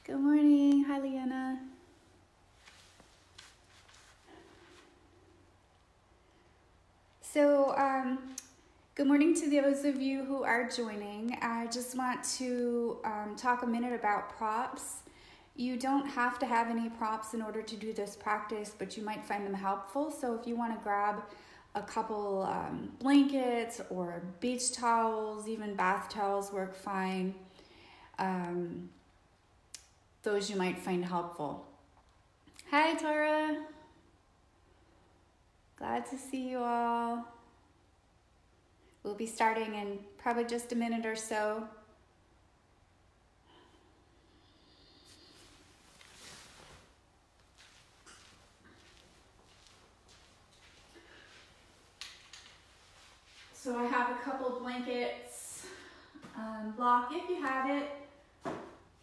Good morning. Hi, Leanna. So, good morning to those of you who are joining. I just want to talk a minute about props. You don't have to have any props in order to do this practice, but you might find them helpful. So if you want to grab a couple blankets or beach towels, even bath towels work fine. Those you might find helpful. Hi, Tara. Glad to see you all. We'll be starting in probably just a minute or so. So I have a couple blankets, block if you have it,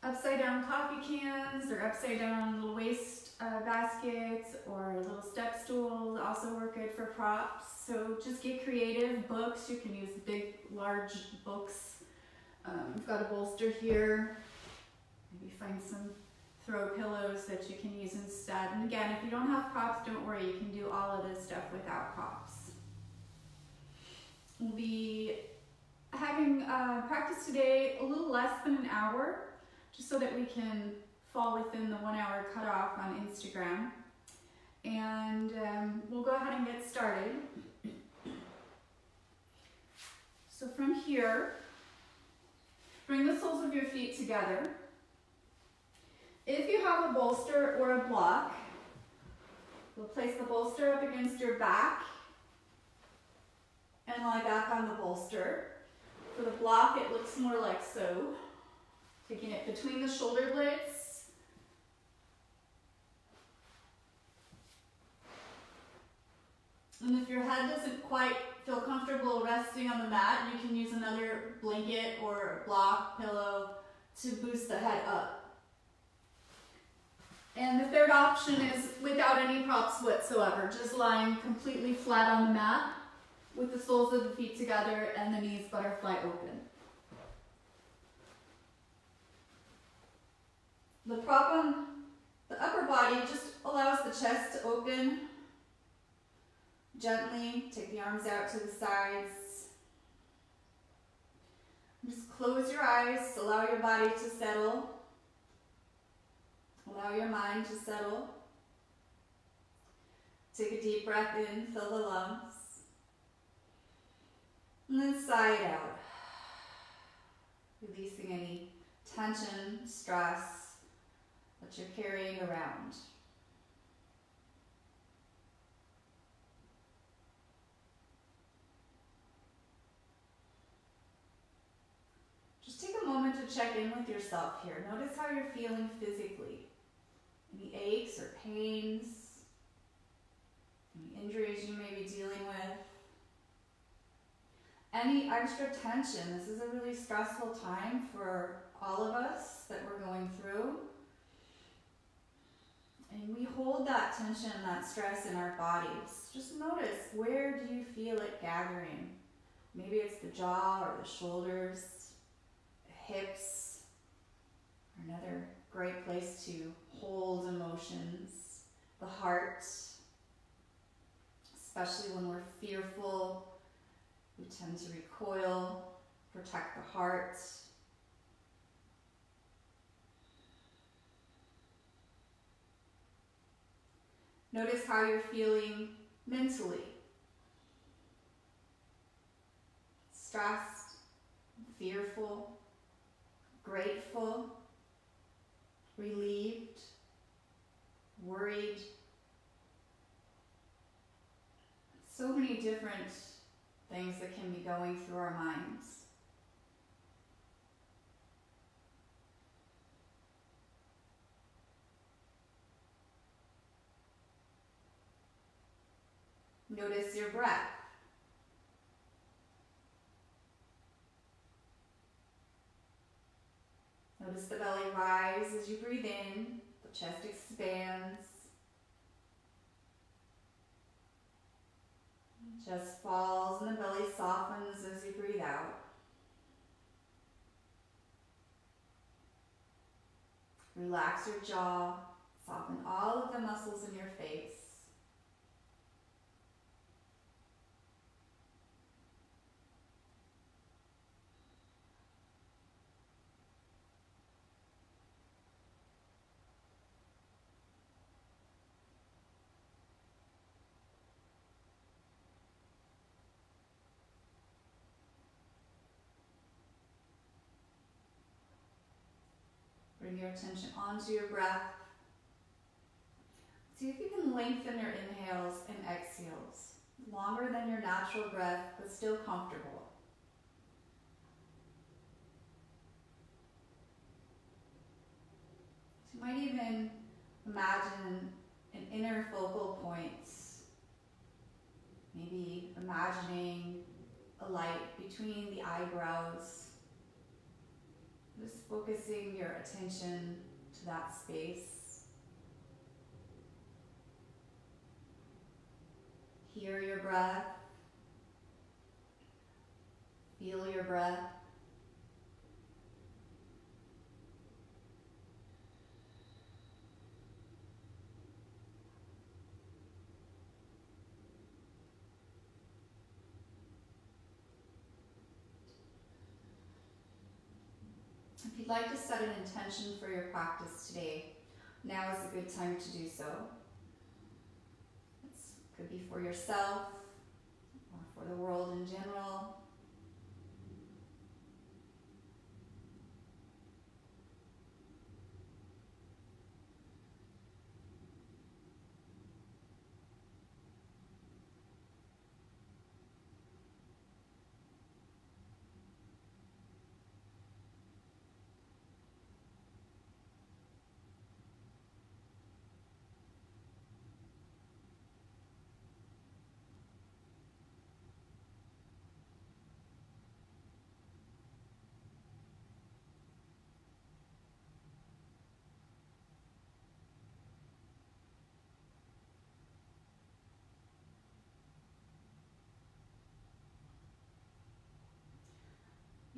upside down coffee cans or upside down little waste baskets or little step stools also work good for props. So just get creative. Books, you can use big, large books. I've got a bolster here. Maybe find some throw pillows that you can use instead. And again, if you don't have props, don't worry. You can do all of this stuff without props. We'll be having practice today a little less than an hour, just so that we can fall within the 1 hour cutoff on Instagram. And we'll go ahead and get started. So from here, bring the soles of your feet together. If you have a bolster or a block, we'll place the bolster up against your back and lie back on the bolster. For the block, it looks more like so. Taking it between the shoulder blades. And if your head doesn't quite feel comfortable resting on the mat, you can use another blanket or block, pillow to boost the head up. And the third option is without any props whatsoever, just lying completely flat on the mat with the soles of the feet together and the knees butterfly open. The prop on the upper body just allows the chest to open. Gently take the arms out to the sides. Just close your eyes, allow your body to settle. Allow your mind to settle. Take a deep breath in, fill the lungs. And then sigh it out. Releasing any tension, stress that you're carrying around. Just take a moment to check in with yourself here. Notice how you're feeling physically. Any aches or pains, any injuries you may be dealing with. Any extra tension. This is a really stressful time for all of us that we're going through. And we hold that tension, that stress in our bodies. Just notice, where do you feel it gathering? Maybe it's the jaw or the shoulders, the hips. Another great place to hold emotions. The heart, especially when we're fearful. We tend to recoil, protect the heart. Notice how you're feeling mentally. Stressed, fearful, grateful, relieved, worried. So many different things that can be going through our minds. Notice your breath. Notice the belly rise as you breathe in, the chest expands. Chest falls and the belly softens as you breathe out. Relax your jaw, soften all of the muscles in your face. Bring your attention onto your breath. See if you can lengthen your inhales and exhales. Longer than your natural breath, but still comfortable. So you might even imagine an inner focal point. Maybe imagining a light between the eyebrows. Just focusing your attention to that space. Hear your breath. Feel your breath. If you'd like to set an intention for your practice today, now is a good time to do so. It could be for yourself or for the world in general.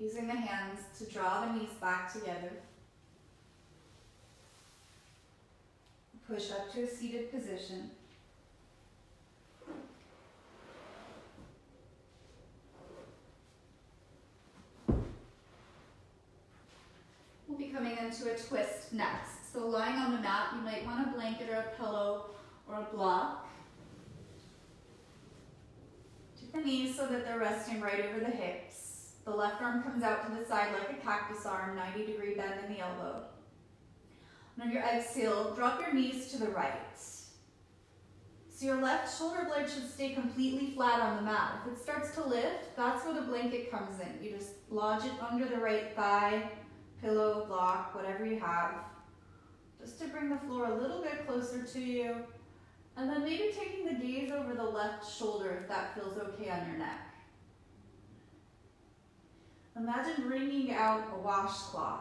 Using the hands to draw the knees back together. Push up to a seated position. We'll be coming into a twist next. So lying on the mat, you might want a blanket or a pillow or a block. Take the knees so that they're resting right over the hips. The left arm comes out to the side like a cactus arm, 90-degree bend in the elbow. And on your exhale, drop your knees to the right. So your left shoulder blade should stay completely flat on the mat. If it starts to lift, that's where the blanket comes in. You just lodge it under the right thigh, pillow, block, whatever you have, just to bring the floor a little bit closer to you. And then maybe taking the gaze over the left shoulder if that feels okay on your neck. Imagine wringing out a washcloth.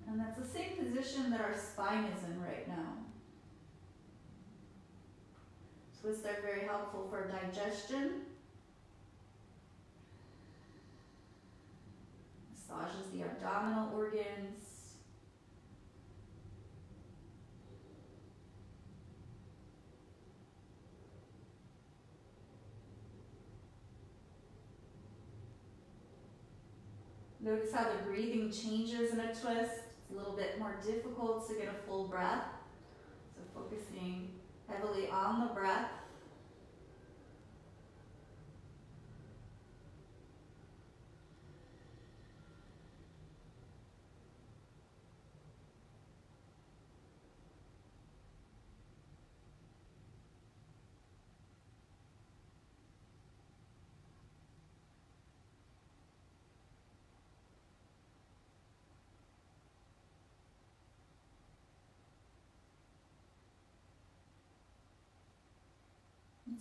And that's the same position that our spine is in right now. Twists are very helpful for digestion. Massages the abdominal organs. Notice how the breathing changes in a twist. It's a little bit more difficult to get a full breath. So focusing heavily on the breath.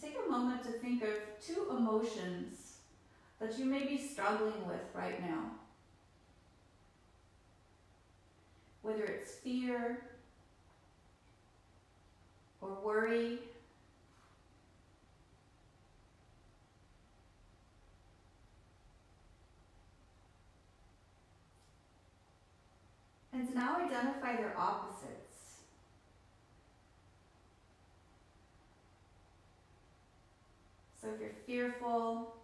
Take a moment to think of 2 emotions that you may be struggling with right now. Whether it's fear or worry, and And now identify their opposites. So if you're fearful,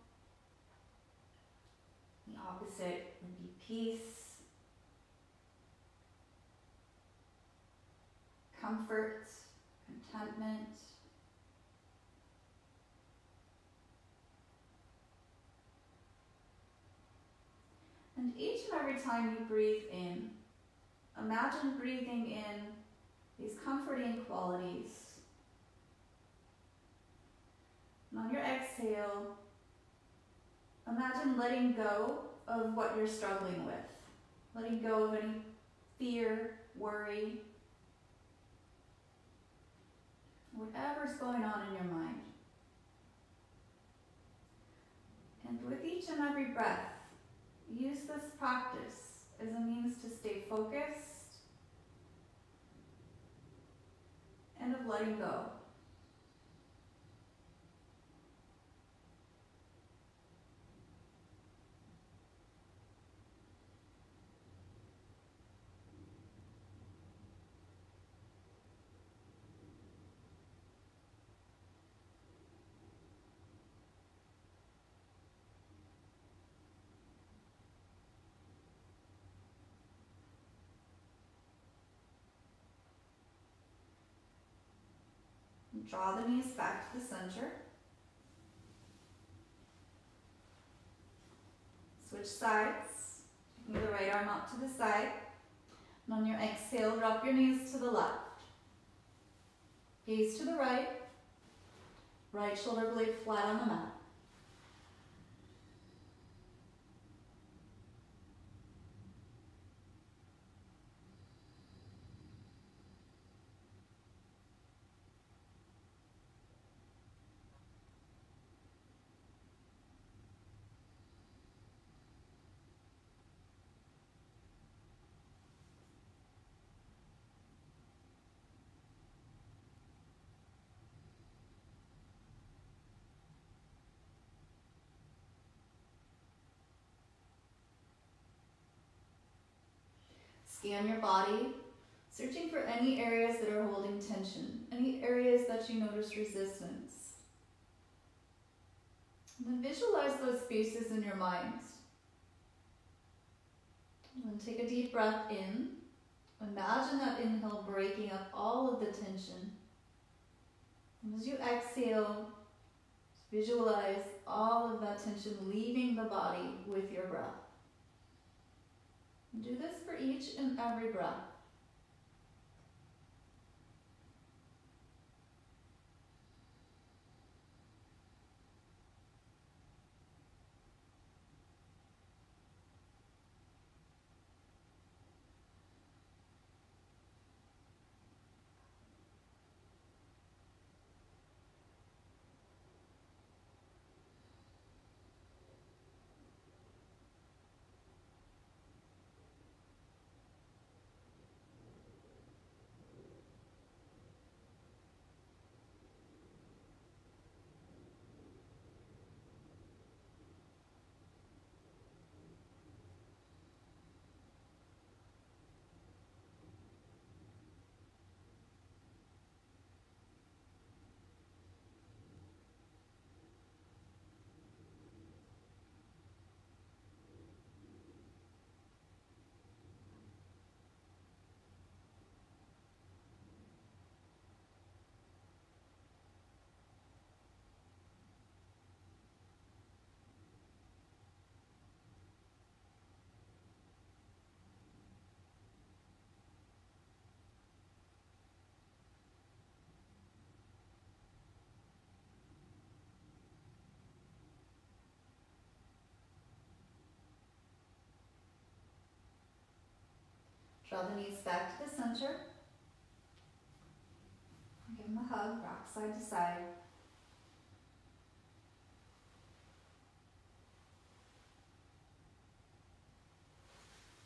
the opposite would be peace, comfort, contentment. And each and every time you breathe in, imagine breathing in these comforting qualities. And on your exhale, imagine letting go of what you're struggling with. Letting go of any fear, worry, whatever's going on in your mind. And with each and every breath, use this practice as a means to stay focused and of letting go. Draw the knees back to the center. Switch sides. Taking the right arm out to the side. And on your exhale, drop your knees to the left. Gaze to the right. Right shoulder blade flat on the mat. Scan your body, searching for any areas that are holding tension, any areas that you notice resistance. And then visualize those spaces in your mind. And then take a deep breath in. Imagine that inhale breaking up all of the tension. And as you exhale, visualize all of that tension leaving the body with your breath. Do this for each and every breath. Draw the knees back to the center. Give them a hug, rock side to side.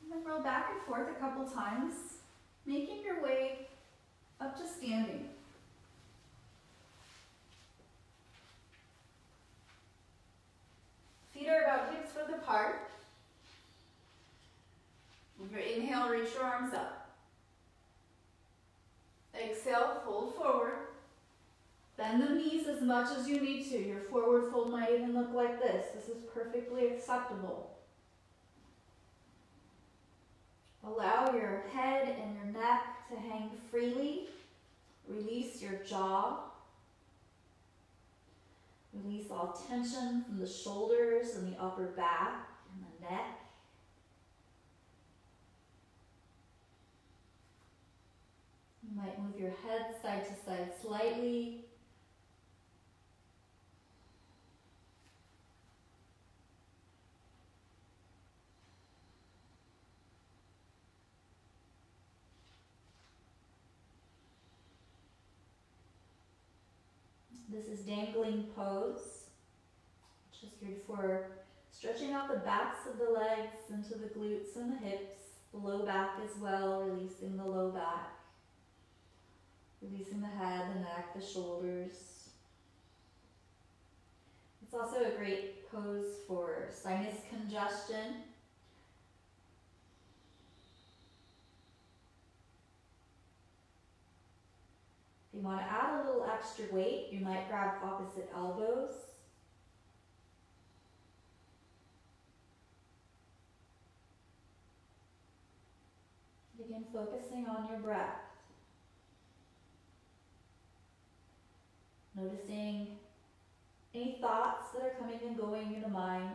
And then roll back and forth a couple times, making your way up to standing. Feet are about hips width apart. With your inhale, reach your arms arms up. Exhale, fold forward. Bend the knees as much as you need to. Your forward fold might even look like this. This is perfectly acceptable. Allow your head and your neck to hang freely. Release your jaw. Release all tension from the shoulders and the upper back and the neck. You might move your head side to side slightly. This is dangling pose, which is good for stretching out the backs of the legs into the glutes and the hips, the low back as well, releasing the low back, releasing the head, the neck, the shoulders. It's also a great pose for sinus congestion. If you want to add a little extra weight, you might grab opposite elbows. Begin focusing on your breath. Noticing any thoughts that are coming and going in the mind.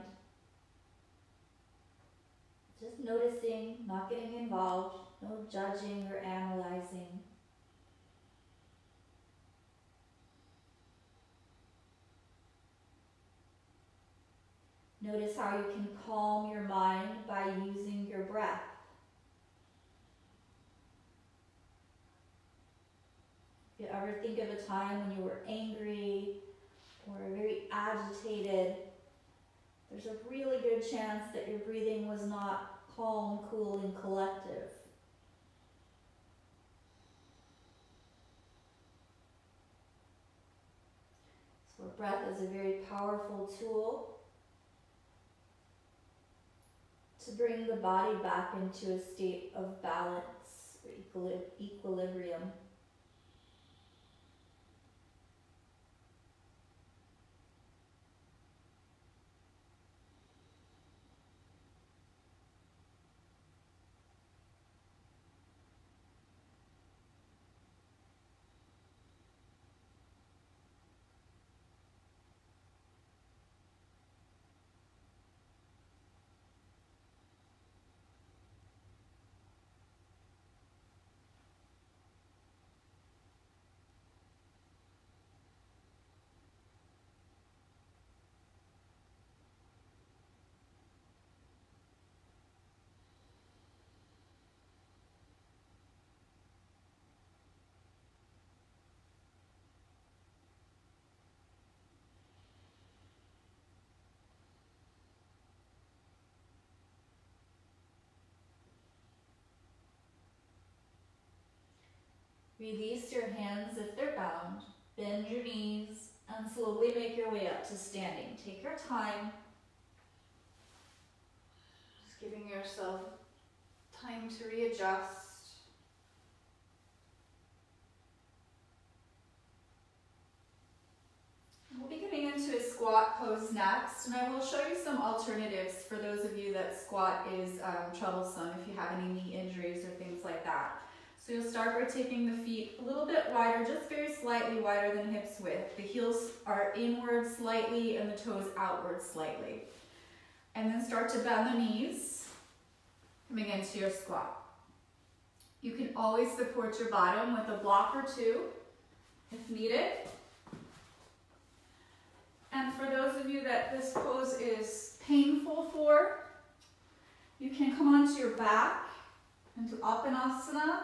Just noticing, not getting involved, no judging or analyzing. Notice how you can calm your mind by using your breath. If you ever think of a time when you were angry or very agitated, there's a really good chance that your breathing was not calm, cool, and collective. So breath is a very powerful tool to bring the body back into a state of balance or equilibrium. Release your hands if they're bound. Bend your knees and slowly make your way up to standing. Take your time. Just giving yourself time to readjust. We'll be getting into a squat pose next, and I will show you some alternatives for those of you that squat is troublesome if you have any knee injuries or things like that. So you'll start by taking the feet a little bit wider, just very slightly wider than hips width. The heels are inward slightly and the toes outward slightly. And then start to bend the knees, coming into your squat. You can always support your bottom with a block or two if needed. And for those of you that this pose is painful for, you can come onto your back into Uttanasana,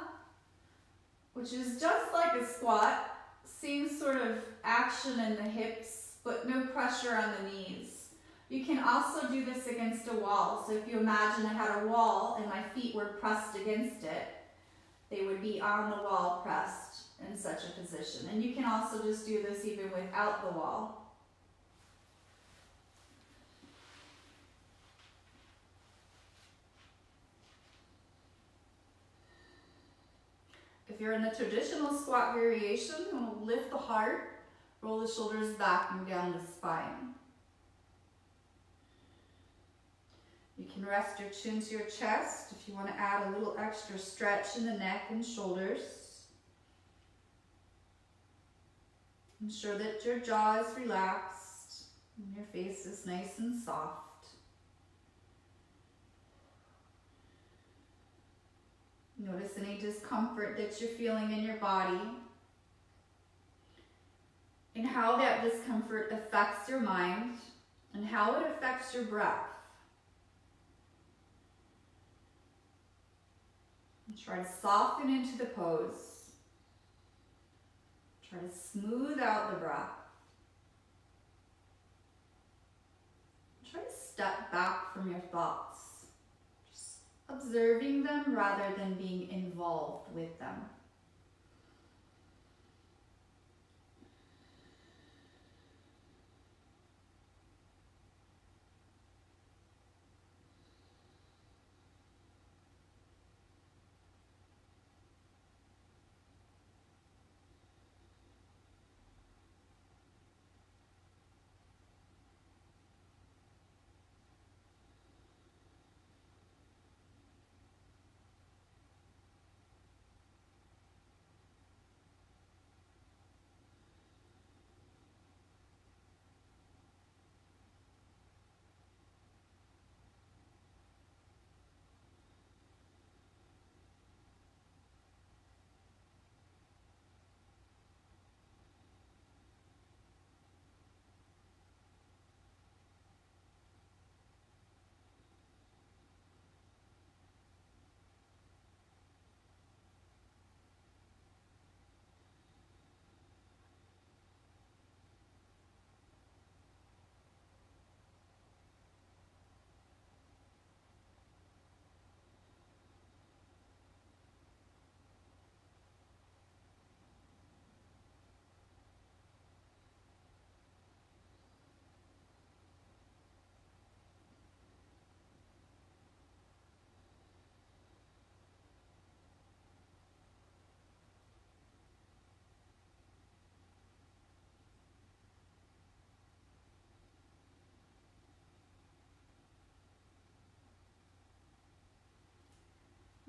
which is just like a squat, same sort of action in the hips, but no pressure on the knees. You can also do this against a wall. So if you imagine I had a wall and my feet were pressed against it, they would be on the wall pressed in such a position. And you can also just do this even without the wall. If you're in the traditional squat variation, you want to lift the heart, roll the shoulders back and down the spine. You can rest your chin to your chest if you want to add a little extra stretch in the neck and shoulders. Ensure that your jaw is relaxed and your face is nice and soft. Notice any discomfort that you're feeling in your body and how that discomfort affects your mind and how it affects your breath. And try to soften into the pose. Try to smooth out the breath. Try to step back from your thoughts, just observing them rather than being involved with them.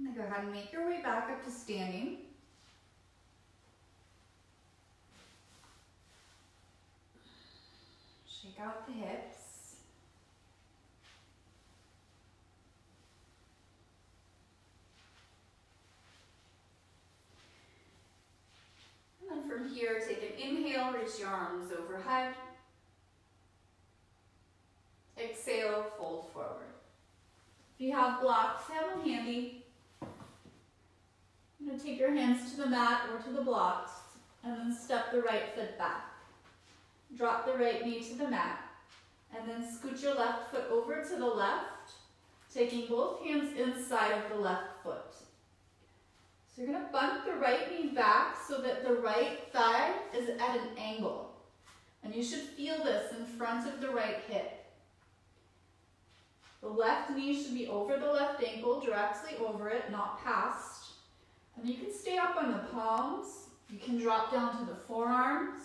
Now go ahead and make your way back up to standing. Shake out the hips. And then from here, take an inhale, reach your arms overhead. Exhale, fold forward. If you have blocks, have them handy. You're going to take your hands to the mat or to the blocks and then step the right foot back. Drop the right knee to the mat and then scoot your left foot over to the left, taking both hands inside of the left foot. So you're going to bump the right knee back so that the right thigh is at an angle. And you should feel this in front of the right hip. The left knee should be over the left ankle, directly over it, not past. And you can stay up on the palms. You can drop down to the forearms.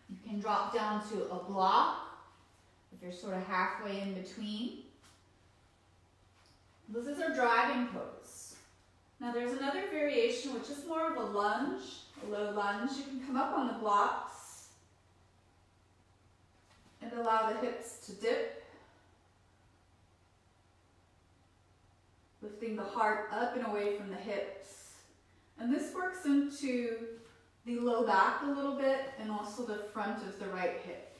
You can drop down to a block if you're sort of halfway in between. This is our dragon pose. Now there's another variation which is more of a lunge, a low lunge. You can come up on the blocks and allow the hips to dip. Lifting the heart up and away from the hips. And this works into the low back a little bit and also the front of the right hip.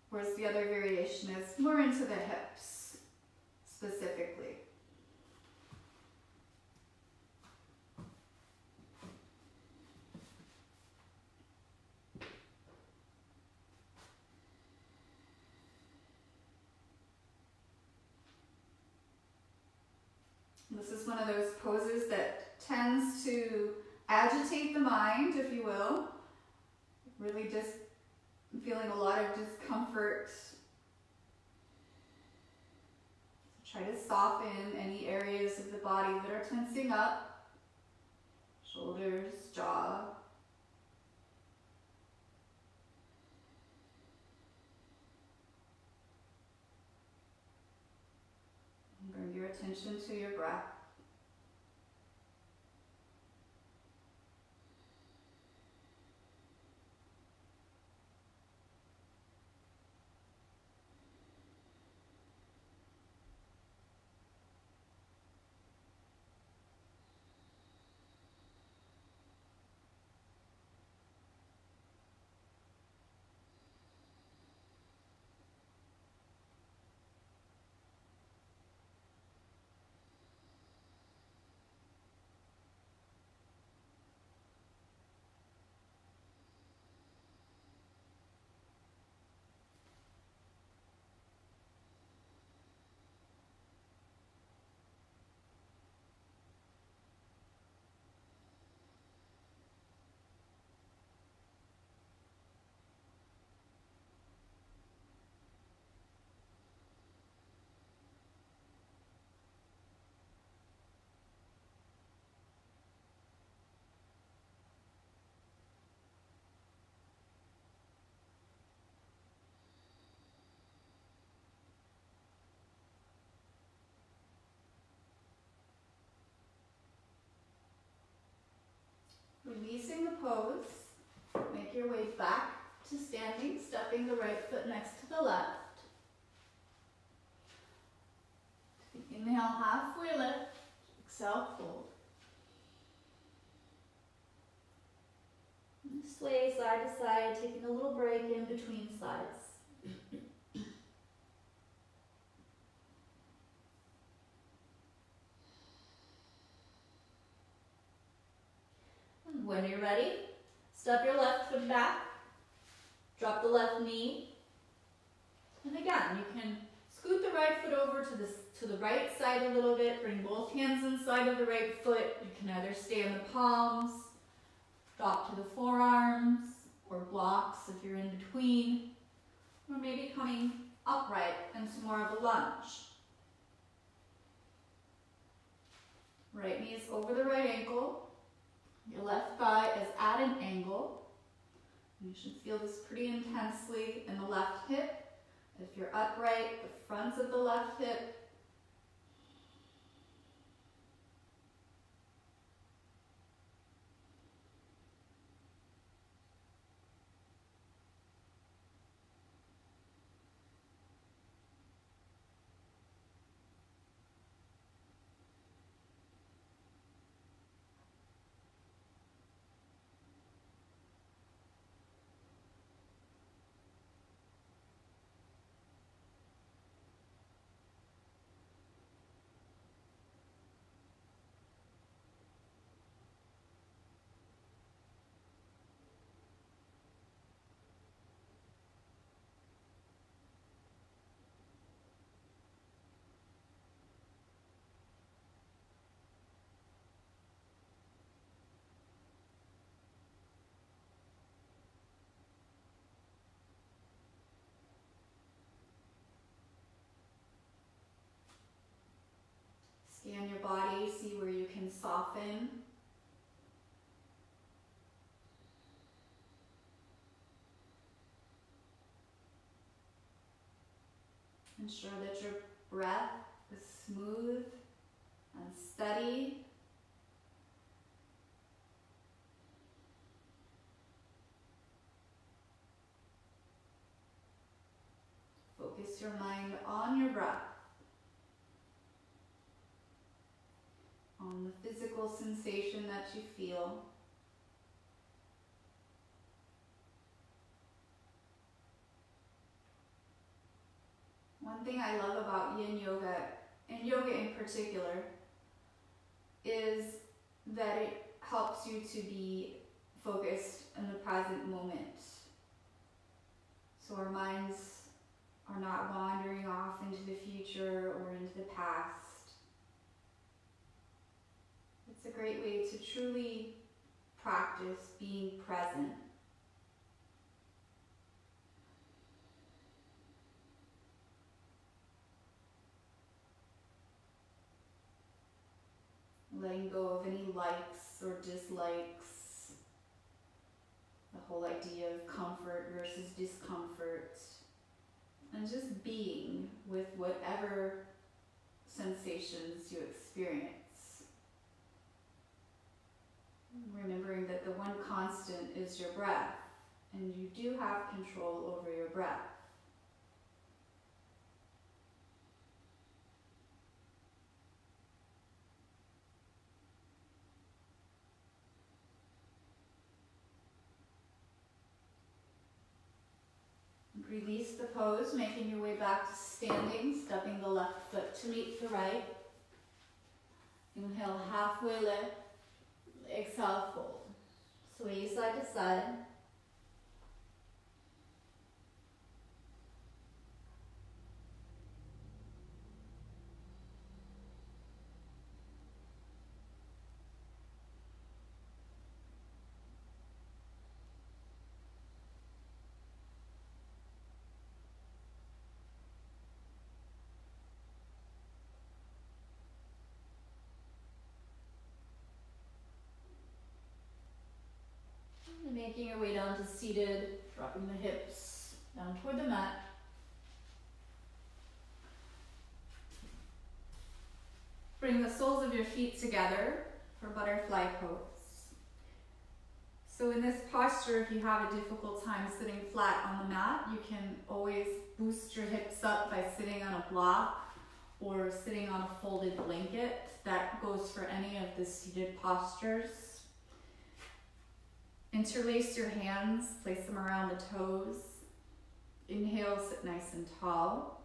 Whereas the other variation is more into the hips specifically. This is one of those poses that tends to agitate the mind, if you will. Really just feeling a lot of discomfort. So try to soften any areas of the body that are tensing up. shoulders, jaw. And bring your attention to your breath. Releasing the pose, make your way back to standing, stepping the right foot next to the left. Inhale, halfway lift, exhale, fold. And sway side to side, taking a little break in between slides. And when you're ready, step your left foot back, drop the left knee, and again, you can scoot the right foot over to the right side a little bit, bring both hands inside of the right foot. You can either stay in the palms, drop to the forearms, or blocks if you're in between, or maybe coming upright into more of a lunge. Right knee is over the right ankle. Your left thigh is at an angle. You should feel this pretty intensely in the left hip. If you're upright, the front of the left hip. Scan your body, see where you can soften. Ensure that your breath is smooth and steady. Focus your mind on your breath, on the physical sensation that you feel. One thing I love about Yin Yoga, and yoga in particular, is that it helps you to be focused in the present moment. So our minds are not wandering off into the future or into the past. It's a great way to truly practice being present. Letting go of any likes or dislikes, the whole idea of comfort versus discomfort, and just being with whatever sensations you experience. Remembering that the one constant is your breath, and you do have control over your breath. Release the pose, making your way back to standing, stepping the left foot to meet the right. Inhale, halfway lift. Exhale, fold. Sway side to side. Making your way down to seated, dropping the hips down toward the mat. Bring the soles of your feet together for butterfly pose. So in this posture, if you have a difficult time sitting flat on the mat, you can always boost your hips up by sitting on a block or sitting on a folded blanket. That goes for any of the seated postures. Interlace your hands, place them around the toes. Inhale, sit nice and tall.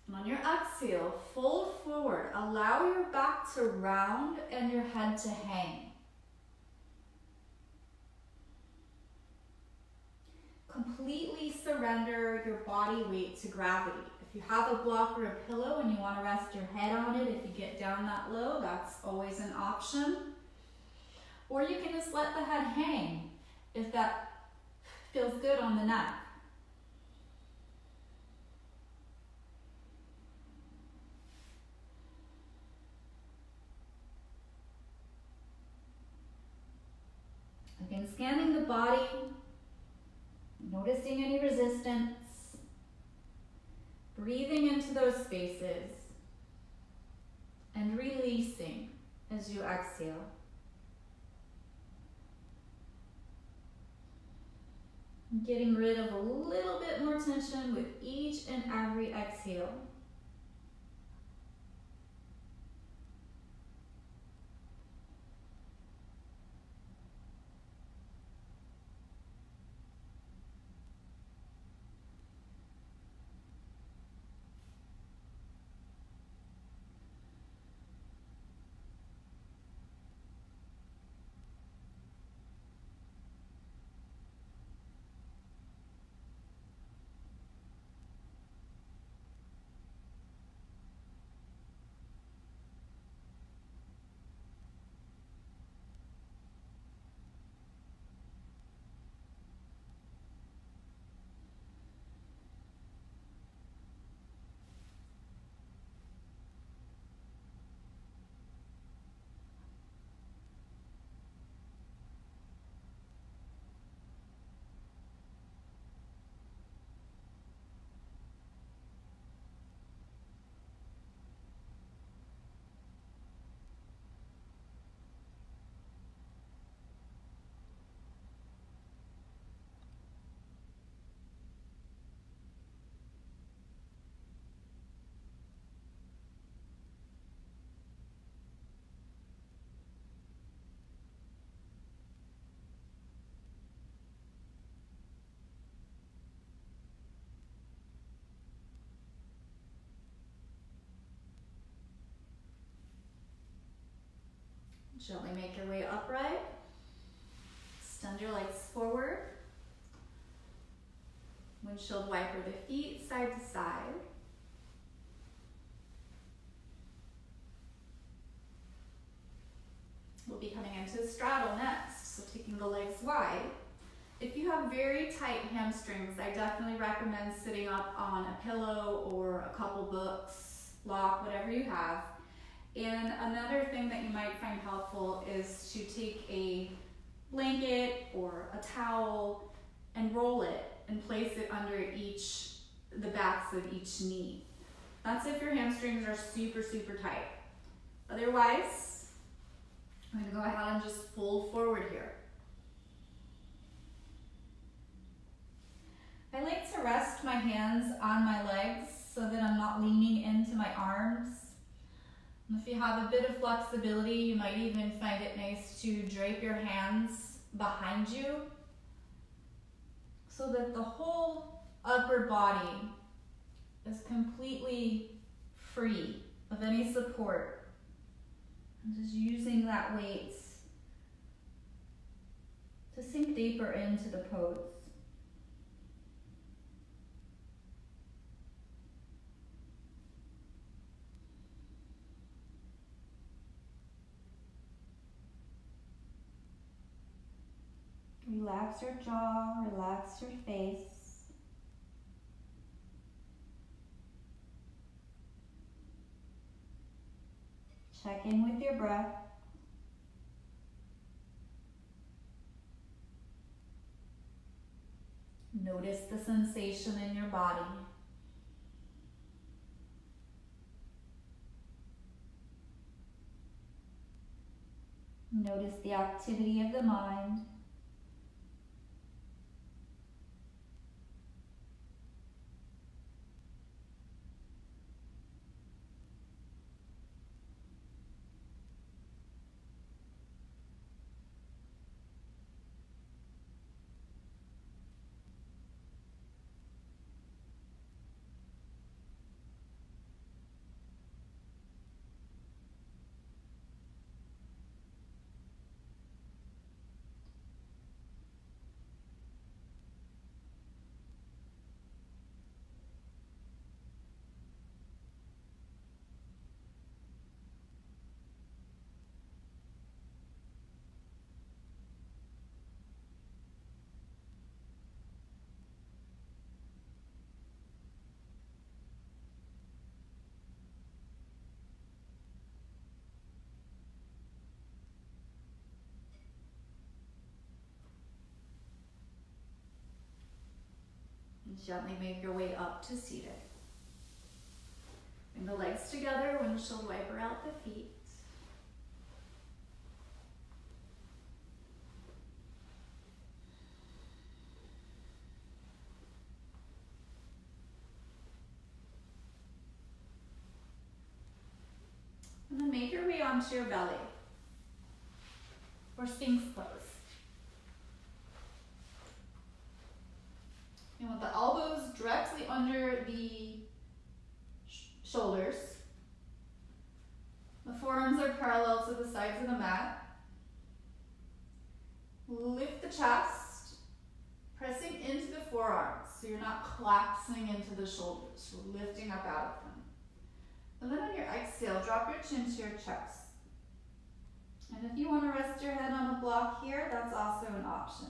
And on your exhale, fold forward. Allow your back to round and your head to hang. Completely surrender your body weight to gravity. If you have a block or a pillow and you want to rest your head on it, if you get down that low, that's always an option. Or you can just let the head hang if that feels good on the neck. Again, scanning the body, noticing any resistance, breathing into those spaces, and releasing as you exhale. Getting rid of a little bit more tension with each and every exhale. Gently make your way upright. Extend your legs forward. Windshield wiper the feet side to side. We'll be coming into straddle next, so taking the legs wide. If you have very tight hamstrings, I definitely recommend sitting up on a pillow or a couple books, block, whatever you have. And another thing that you might find helpful is to take a blanket or a towel and roll it and place it under the backs of each knee. That's if your hamstrings are super, super tight. Otherwise, I'm going to go ahead and just fold forward here. I like to rest my hands on my legs so that I'm not leaning into my arms. And if you have a bit of flexibility, you might even find it nice to drape your hands behind you so that the whole upper body is completely free of any support. And just using that weight to sink deeper into the pose. Relax your jaw, relax your face. Check in with your breath. Notice the sensation in your body. Notice the activity of the mind. And gently make your way up to seated. Bring the legs together, windshield wiper out the feet. And then make your way onto your belly, or Sphinx pose. You want the elbows directly under the shoulders. The forearms are parallel to the sides of the mat. Lift the chest, pressing into the forearms so you're not collapsing into the shoulders, you're lifting up out of them. And then on your exhale, drop your chin to your chest. And if you want to rest your head on a block here, that's also an option.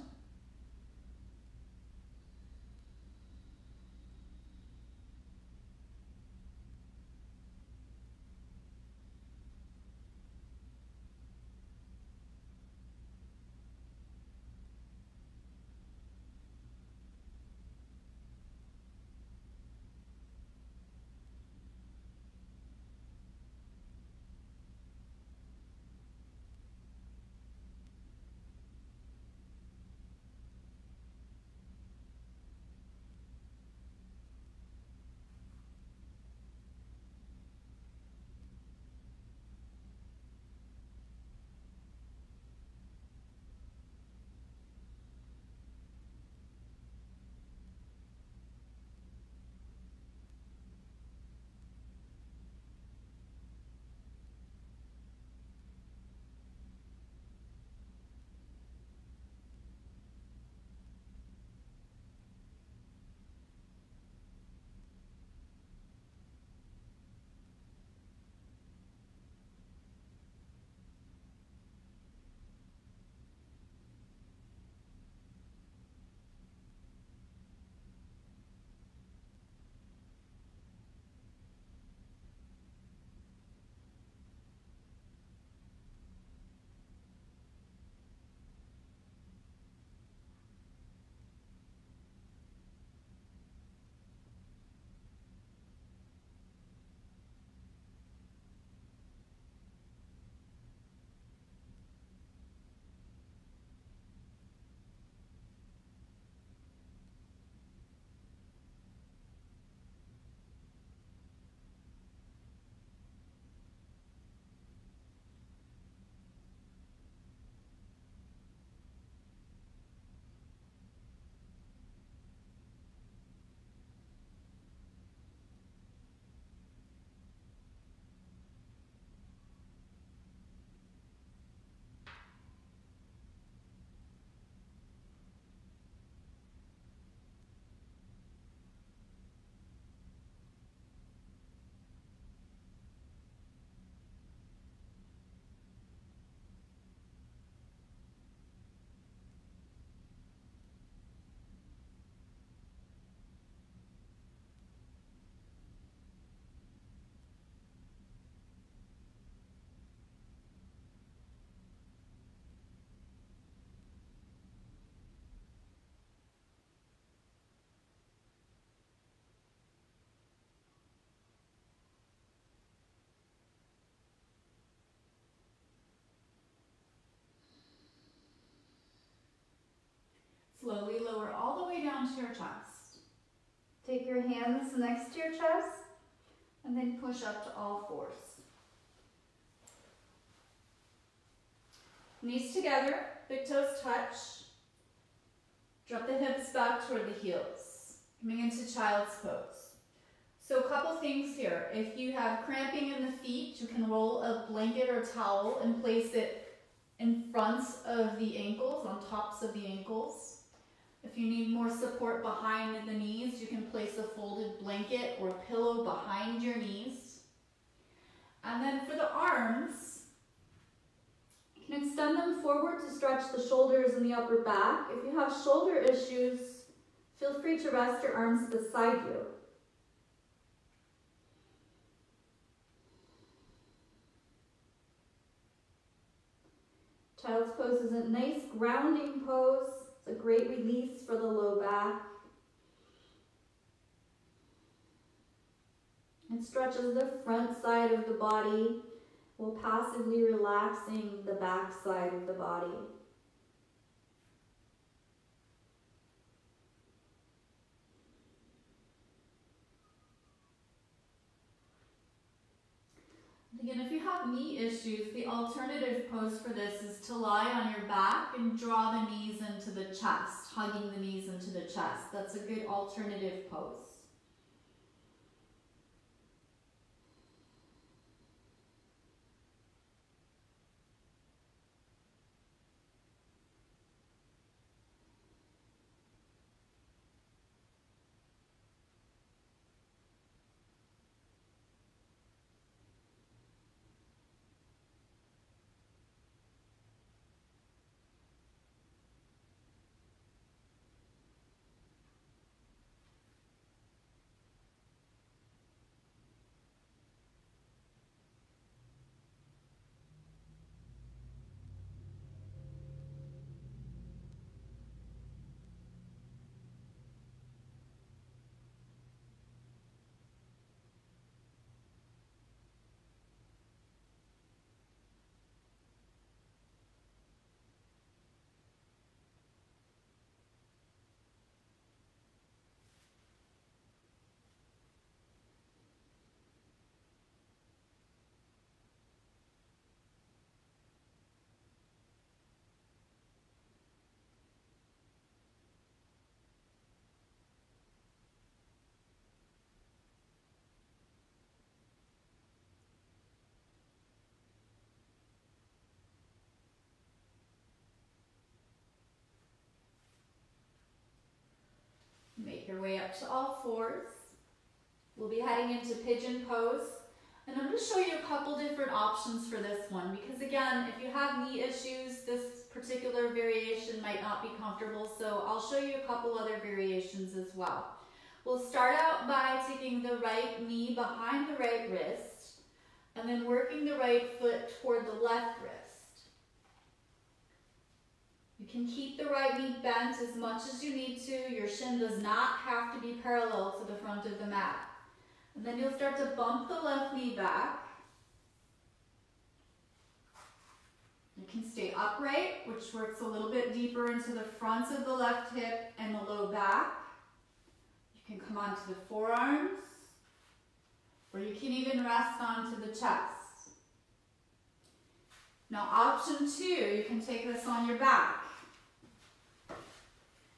shoulder all the way down to your chest. Take your hands next to your chest and then push up to all fours. Knees together, big toes touch. Drop the hips back toward the heels. Coming into child's pose. So a couple things here. If you have cramping in the feet, you can roll a blanket or towel and place it in front of the ankles, on tops of the ankles. If you need more support behind the knees, you can place a folded blanket or pillow behind your knees. And then for the arms, you can extend them forward to stretch the shoulders and the upper back. If you have shoulder issues, feel free to rest your arms beside you. Child's pose is a nice grounding pose. It's a great release for the low back. It stretches the front side of the body while passively relaxing the back side of the body. Again, if you have knee issues, the alternative pose for this is to lie on your back and draw the knees into the chest, hugging the knees into the chest. That's a good alternative pose. Make your way up to all fours. We'll be heading into pigeon pose. And I'm going to show you a couple different options for this one because again, if you have knee issues, this particular variation might not be comfortable. So I'll show you a couple other variations as well. We'll start out by taking the right knee behind the right wrist and then working the right foot toward the left wrist. You can keep the right knee bent as much as you need to. Your shin does not have to be parallel to the front of the mat. And then you'll start to bump the left knee back. You can stay upright, which works a little bit deeper into the front of the left hip and the low back. You can come onto the forearms, or you can even rest onto the chest. Now option 2, you can take this on your back.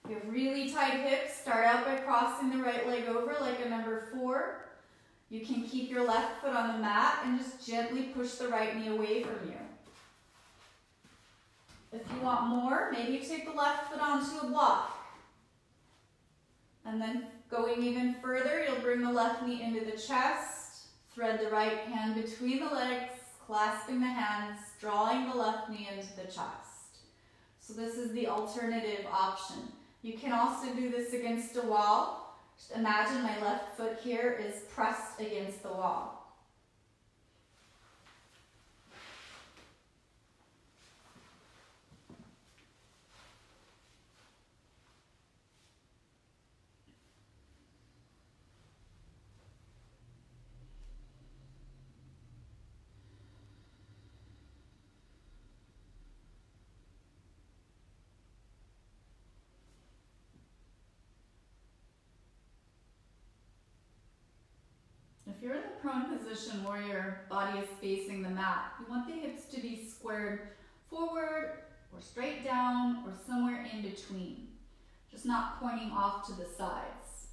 If you have really tight hips, start out by crossing the right leg over like a number 4. You can keep your left foot on the mat and just gently push the right knee away from you. If you want more, maybe you take the left foot onto a block. And then going even further, you'll bring the left knee into the chest, thread the right hand between the legs, clasping the hands, drawing the left knee into the chest. So this is the alternative option. You can also do this against a wall. Just imagine my left foot here is pressed against the wall. If you're in the prone position where your body is facing the mat, you want the hips to be squared forward or straight down or somewhere in between, just not pointing off to the sides.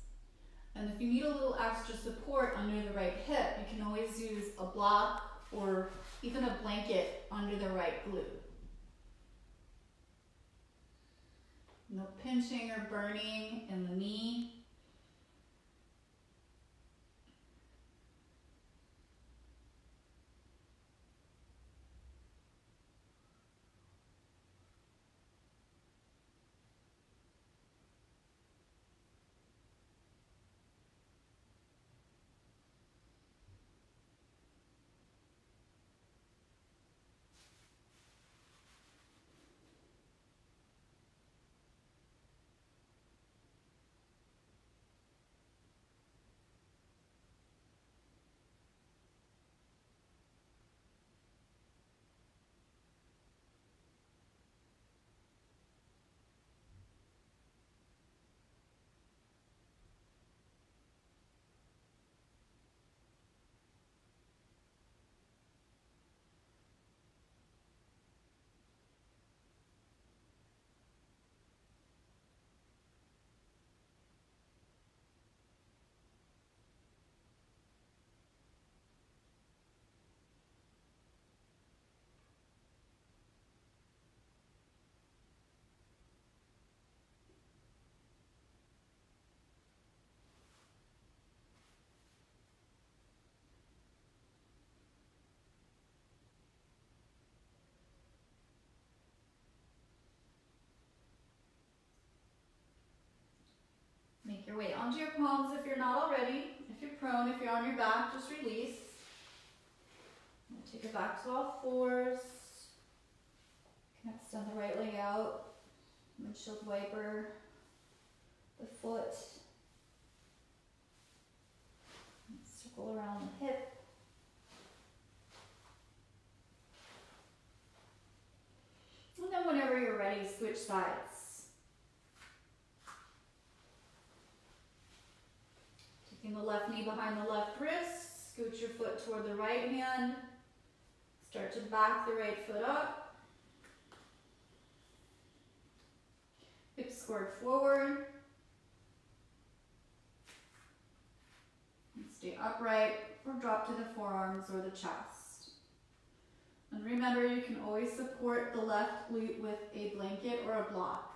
And if you need a little extra support under the right hip, you can always use a block or even a blanket under the right glute. No pinching or burning in the knee. Make your way onto your palms if you're not already. If you're prone, if you're on your back, just release. Take it back to all fours. You can extend the right leg out. Windshield wiper the foot. Circle around the hip. And then whenever you're ready, switch sides. Taking the left knee behind the left wrist, scoot your foot toward the right hand. Start to back the right foot up. Hips squared forward. And stay upright or drop to the forearms or the chest. And remember, you can always support the left glute with a blanket or a block.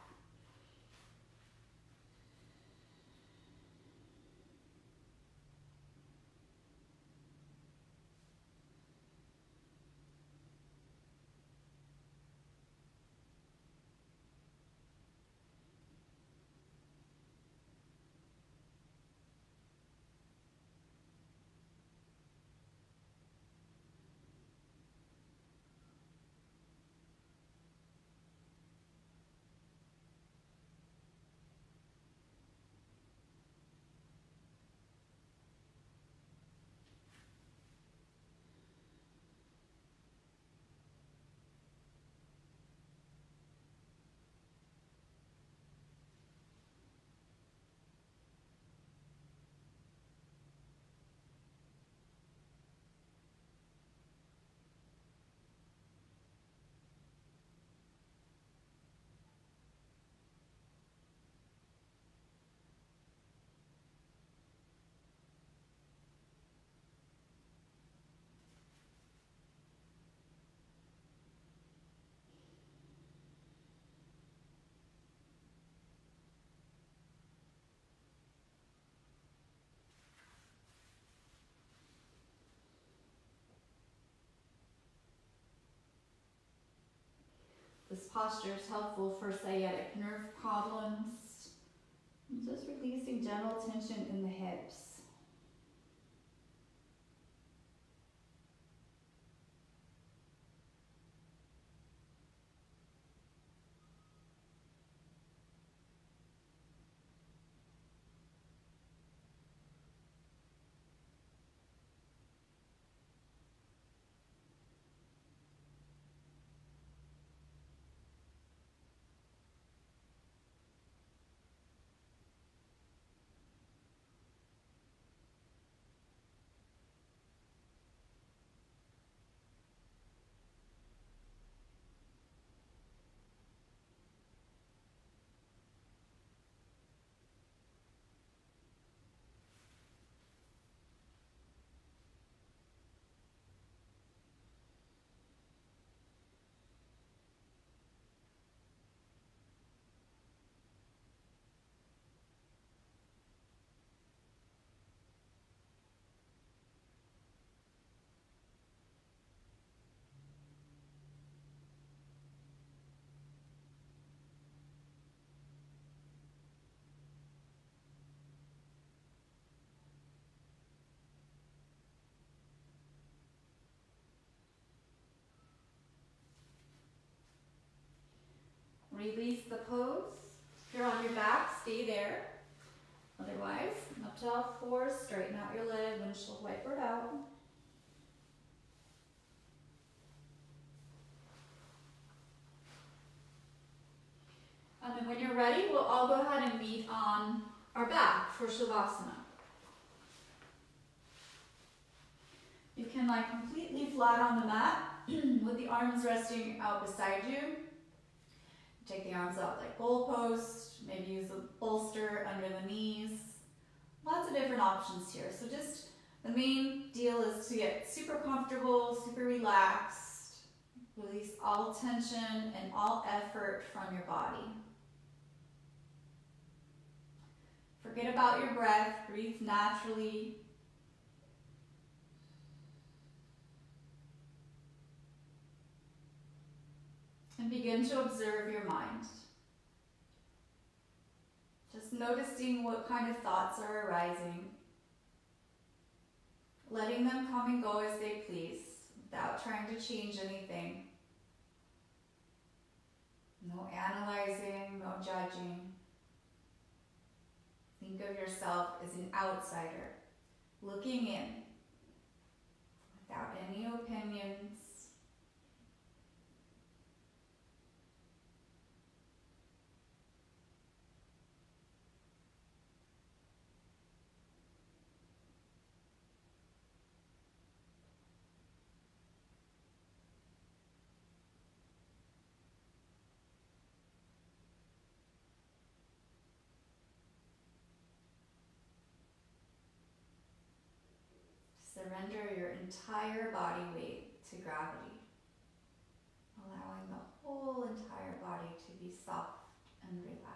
This posture is helpful for sciatic nerve problems. And just releasing general tension in the hips. release the pose. If you're on your back, stay there. Otherwise, up to all fours, straighten out your leg, windshield wiper it out. And then when you're ready, we'll all go ahead and meet on our back for Shavasana. You can lie completely flat on the mat with the arms resting out beside you. Take the arms out like goalposts, maybe use a bolster under the knees. Lots of different options here. So just the main deal is to get super comfortable, super relaxed. Release all tension and all effort from your body. Forget about your breath, breathe naturally. And begin to observe your mind. Just noticing what kind of thoughts are arising. Letting them come and go as they please, without trying to change anything. No analyzing, no judging. Think of yourself as an outsider, looking in, without any opinions. Surrender your entire body weight to gravity, allowing the whole entire body to be soft and relaxed.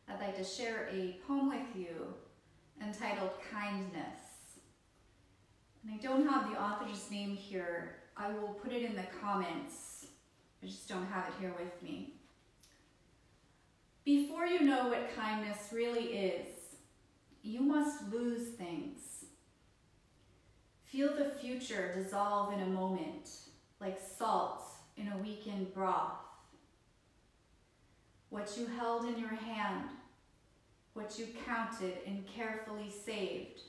I'd like to share a poem with you entitled Kindness. And I don't have the author's name here. I will put it in the comments. I just don't have it here with me. Before you know what kindness really is, you must lose things. Feel the future dissolve in a moment, like salt in a weakened broth. What you held in your hand, what you counted and carefully saved.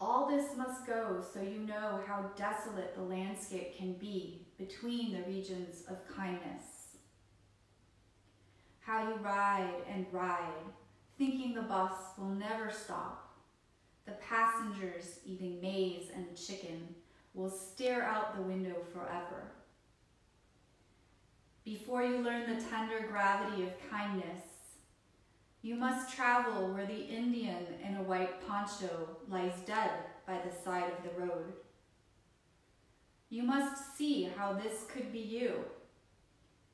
All this must go so you know how desolate the landscape can be between the regions of kindness. How you ride and ride, thinking the bus will never stop. The passengers eating maize and chicken will stare out the window forever. Before you learn the tender gravity of kindness, you must travel where the Indian in a white poncho lies dead by the side of the road. You must see how this could be you,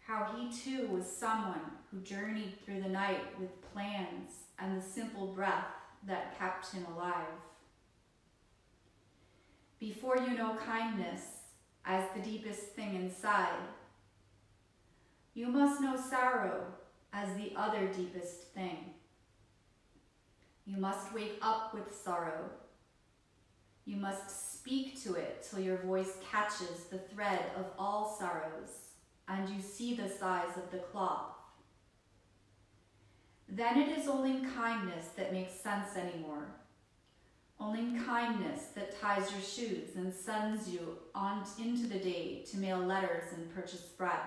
how he too was someone who journeyed through the night with plans and the simple breath that kept him alive. Before you know kindness, as the deepest thing inside. You must know sorrow as the other deepest thing. You must wake up with sorrow. You must speak to it till your voice catches the thread of all sorrows and you see the size of the cloth. Then it is only kindness that makes sense anymore. Only kindness that ties your shoes and sends you on into the day to mail letters and purchase bread.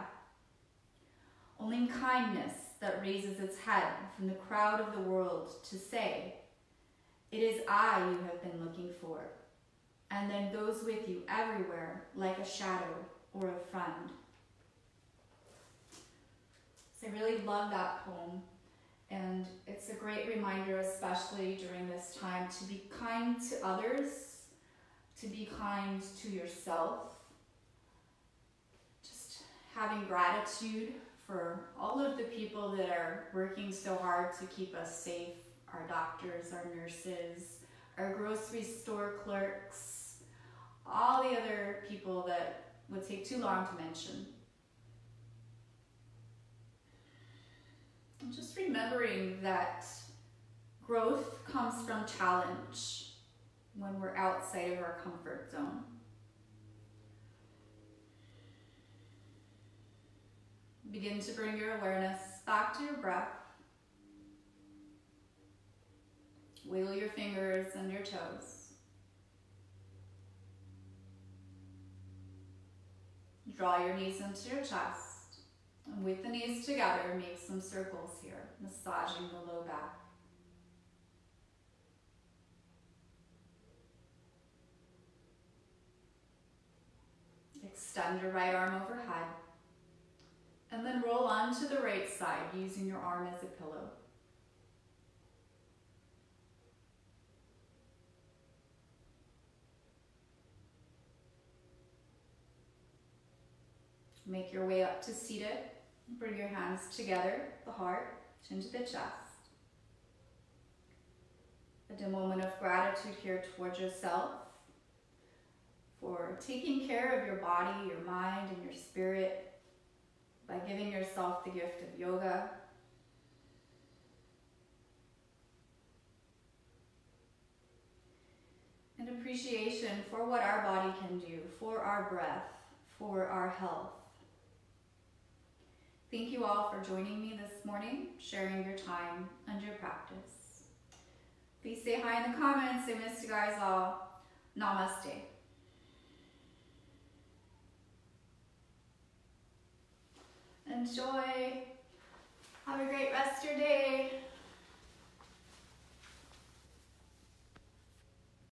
Only kindness that raises its head from the crowd of the world to say, "It is I you have been looking for," and then goes with you everywhere like a shadow or a friend. So I really love that poem, and it's a great reminder, especially during this time, to be kind to others, to be kind to yourself, just having gratitude for all of the people that are working so hard to keep us safe, our doctors, our nurses, our grocery store clerks, all the other people that would take too long to mention. And just remembering that growth comes from challenge when we're outside of our comfort zone. Begin to bring your awareness back to your breath. Wiggle your fingers and your toes. Draw your knees into your chest. And with the knees together, make some circles here, massaging the low back. Extend your right arm overhead. And then roll onto the right side, using your arm as a pillow. Make your way up to seated. Bring your hands together, the heart, chin to the chest. A moment of gratitude here towards yourself for taking care of your body, your mind, and your spirit by giving yourself the gift of yoga. And appreciation for what our body can do, for our breath, for our health. Thank you all for joining me this morning, sharing your time and your practice. Please say hi in the comments. I missed you guys all. Namaste. Enjoy. Have a great rest of your day.